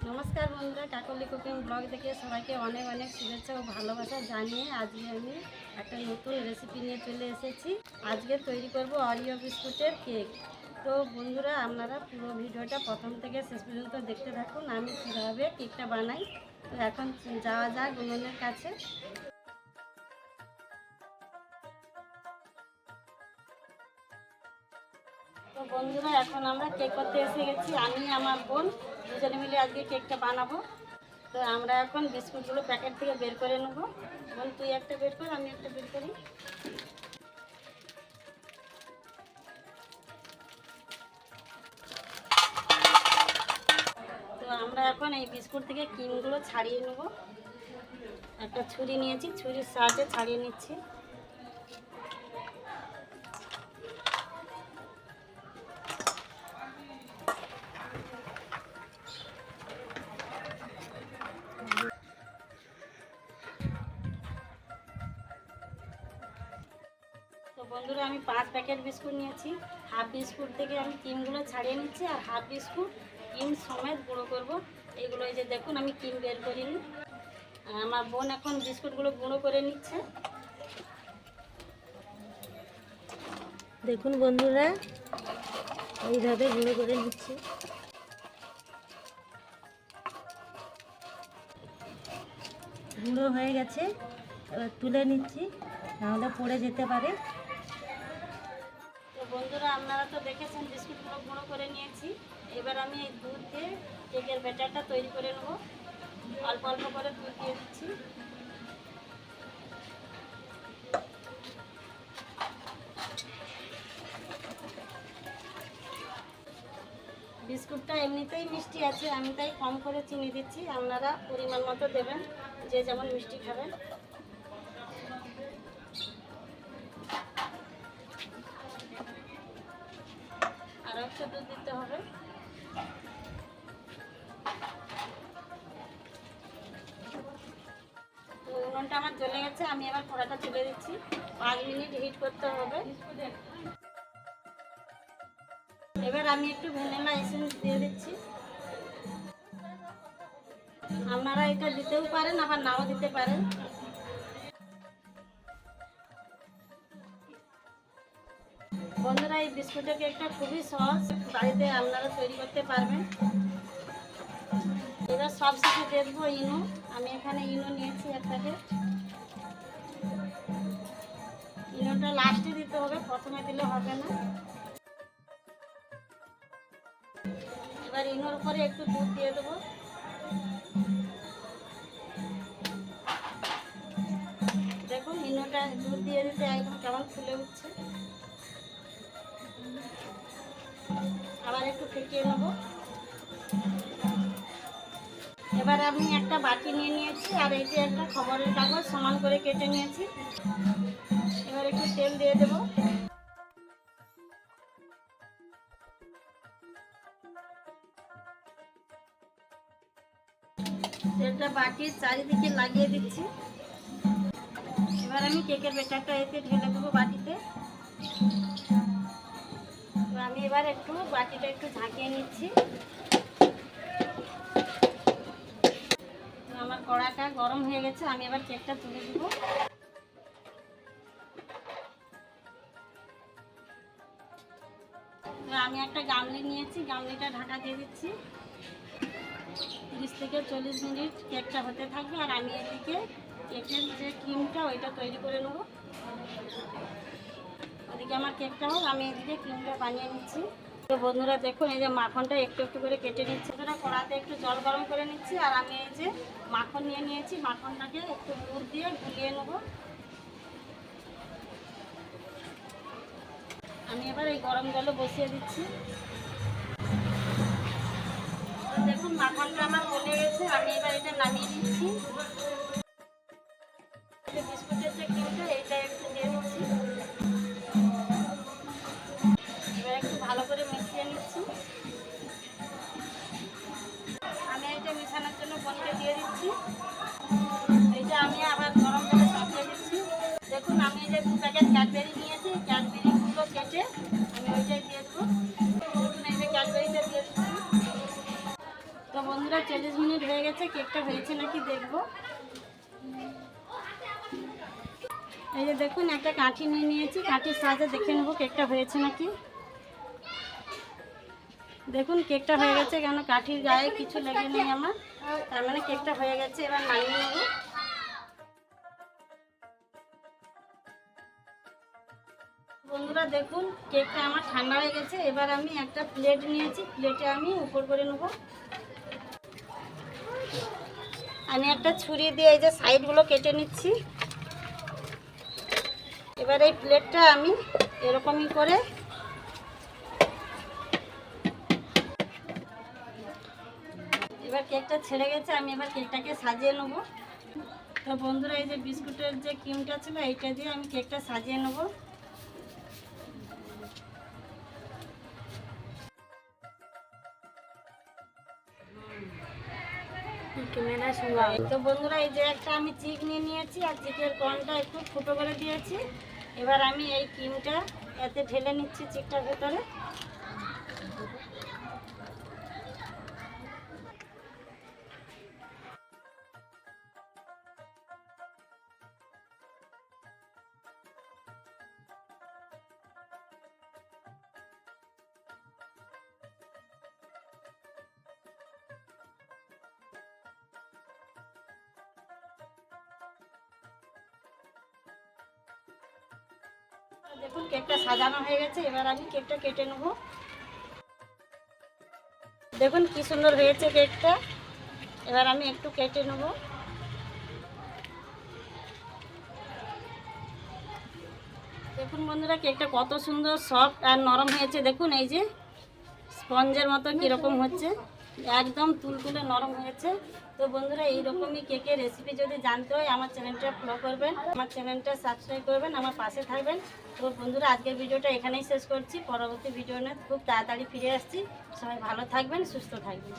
নমস্কার বন্ধুরা, কাকলি cooking blog থেকে সবাইকে অনেক অনেক শুভেচ্ছা ও ভালোবাসা জানিয়ে আজকে আমি একটা নতুন রেসিপি নিয়ে চলে এসেছি। আজকে তৈরি করব অরিও বিস্কুটের কেক। তো বন্ধুরা, আপনারা পুরো ভিডিওটা প্রথম থেকে শেষ পর্যন্ত দেখতে থাকুন আমি কীভাবে কেকটা বানাই। তো এখন যাওয়া যাক উনুনের কাছে। তো বন্ধুরা, এখন আমরা কেক করতে এসে গেছি। আমি আমার বোন দুজনে মিলে আজকে কেকটা বানাবো। তো আমরা এখন বিস্কুটগুলো প্যাকেট থেকে বের করে নেব। বোন, তুই একটা বের কর, আমি একটা বের করি। তো আমরা এখন এই বিস্কুট থেকে ক্রিমগুলো ছাড়িয়ে নেব। একটা ছুরি নিয়েছি, ছুরির সাহায্যে ছাড়িয়ে নিচ্ছি। তো বন্ধুরা, আমি 5 প্যাকেট বিস্কুট নিয়েছি। হাফ বিস্কুট থেকে আমি ক্রিমগুলো ছাড়িয়ে নিচ্ছি, আর হাফ বিস্কুট ক্রিম সমেত গুঁড়ো করব। এইগুলো এই যে দেখুন, আমি ক্রিম বের করিনি। আমার বোন এখন বিস্কুটগুলো গুঁড়ো করে নিচ্ছে। দেখুন বন্ধুরা, এইভাবে গুঁড়ো করে নিচ্ছি। গুঁড়ো হয়ে গেছে, এবার তুলে নিচ্ছি, নাহলে পড়ে যেতে পারে। তো বন্ধুরা, আপনারা তো দেখেছেন বিস্কুটগুলো গুঁড়ো করে নিয়েছি। এবার আমি এই দুধ দিয়ে কেকের ব্যাটারটা তৈরি করে নেব। অল্প অল্প করে দুধ দিয়ে দিচ্ছি। বিস্কুটটা এমনিতেই মিষ্টি আছে, আমি তাই কম করে চিনি দিচ্ছি। আপনারা পরিমাণ মতো দেবেন, যে যেমন মিষ্টি খাবেন। আরও একটু দুধ দিতে হবে। তো উনুনটা আমার জ্বলে গেছে, আমি এবার কড়াটা তুলে দিচ্ছি। 5 মিনিট হিট করতে হবে। এবার আমি একটু ভ্যানিলা এসেন্স দিয়ে দিচ্ছি। আপনারা এটা দিতেও পারেন, আবার নাও দিতে পারেন। বন্ধুরা, এই বিস্কুটের কেকটা খুবই সহজ, বাড়িতে আপনারা তৈরি করতে পারবেন। এবার সব শেষে দিয়ে দেবো ইনো। আমি এখানে ইনো নিয়েছি এক প্যাকেট। ইনোটা লাস্টে দিতে হবে, প্রথমে দিলে হবে না। এবার ইনোর উপরে একটু দুধ দিয়ে দেবো। দেখুন, ইনোটা দুধ দিয়ে দিতে একদম কেমন ফুলে উঠছে। আবার একটু ফেটিয়ে নেব। এবার আমি একটা বাটি নিয়ে নিয়েছি, আর এই যে একটা খবরের কাগজ সমান করে কেটে নিয়েছি। এবার একটু তেল দিয়ে দেব। তেলটা বাটির চারিদিকে লাগিয়ে দিচ্ছি। এবার আমি কেকের ব্যাটারটা এতে ঢেলে দেবো বাটিতে। তো আমি এবার একটু বাটিটা একটু ঝাঁকিয়ে নিচ্ছি। আমার কড়াটা গরম হয়ে গেছে, আমি এবার কেকটা তুলে দেব। আমি একটা গামলি নিয়েছি, গামলিটা ঢাকা দিয়ে দিচ্ছি। 30 থেকে 40 মিনিট কেকটা হতে থাকবে, আর আমি এদিকে কেকের যে ক্রিমটা ওইটা তৈরি করে নেব। ওদিকে আমার কেকটা হোক, আমি এদিকে ক্রিমটা বানিয়ে নিচ্ছি। তো বন্ধুরা দেখুন, এই যে মাখনটা একটু একটু করে কেটে নিচ্ছি। বন্ধুরা, কড়াতে একটু জল গরম করে নিচ্ছি, আর আমি এই যে মাখন নিয়ে নিয়েছি, মাখনটাকে একটু গুড় দিয়ে গুলিয়ে নেব। আমি এবার এই গরম জলে বসিয়ে দিচ্ছি। দেখুন, মাখনটা আমার গলে গেছে, আমি এবার এটা নামিয়ে দিচ্ছি। বিস্কুটের যে ক্রিমটা এইটা একটু দিয়ে দিচ্ছি। এবার একটু ভালো করে মিশিয়ে নিচ্ছি। আমি এইটা মিশানোর জন্য বোনকে দিয়ে দিচ্ছি। এইটা আমি আবার গরম জলে চাপিয়ে দিচ্ছি। দেখুন, আমি এই যে 2 প্যাকেট ক্যাডবেরি নিয়েছি, ক্যাডবেরিগুলো কেটে আমি ওইটাই দিয়ে দেবো। দেখুন, এই যে ক্যাডবেরিটা দিয়ে দিচ্ছি। তো বন্ধুরা 40 মিনিট হয়ে গেছে, কেকটা হয়েছে নাকি দেখবো। এই যে দেখুন একটা কাঠি নিয়ে নিয়েছি, কাঠির সাহায্যে দেখে নেবো কেকটা হয়েছে নাকি। দেখুন কেকটা হয়ে গেছে, কেন কাঠির গায়ে কিছু লেগে নেই আমার, তার মানে কেকটা হয়ে গেছে। এবার নামিয়ে নেবো। বন্ধুরা দেখুন কেকটা আমার ঠান্ডা হয়ে গেছে। এবার আমি একটা প্লেট নিয়েছি, প্লেটে আমি উপর করে নেব। আমি একটা ছুরি দিয়ে এই যে সাইডগুলো কেটে নিচ্ছি। এবার এই প্লেটটা আমি এরকমই করে এবার কেকটা ছেড়ে গেছে, আমি এবার কেকটাকে সাজিয়ে নেব। তো বন্ধুরা এই যে বিস্কুটের যে ক্রিমটা ছিল এইটা দিয়ে আমি কেকটা সাজিয়ে নেব। তো বন্ধুরা এই যে একটা আমি চিক নিয়ে নিয়েছি, আর চিকের কর্নটা একটু ফুটো করে দিয়েছি। এবার আমি এই ক্রিমটা এতে ঢেলে নিচ্ছি চিকটার ভেতরে। দেখুন কেকটা সাজানো হয়ে গেছে, এবার আমি কেকটা কেটে নেব। দেখুন কি সুন্দর হয়েছে কেকটা, এবার আমি একটু কেটে নেব। দেখুন বন্ধুরা কেকটা কত সুন্দর সফট আর নরম হয়েছে। দেখুন এই যে স্পঞ্জের মতো কীরকম হচ্ছে, একদম তুলতুলে নরম হয়েছে। তো বন্ধুরা এইরকমই কেকের রেসিপি যদি জানতে হয় আমার চ্যানেলটা ফলো করবেন, আমার চ্যানেলটা সাবস্ক্রাইব করবেন, আমার পাশে থাকবেন। তো বন্ধুরা আজকের ভিডিওটা এখানেই শেষ করছি, পরবর্তী ভিডিও নিয়ে খুব তাড়াতাড়ি ফিরে আসছি। সবাই ভালো থাকবেন, সুস্থ থাকবেন।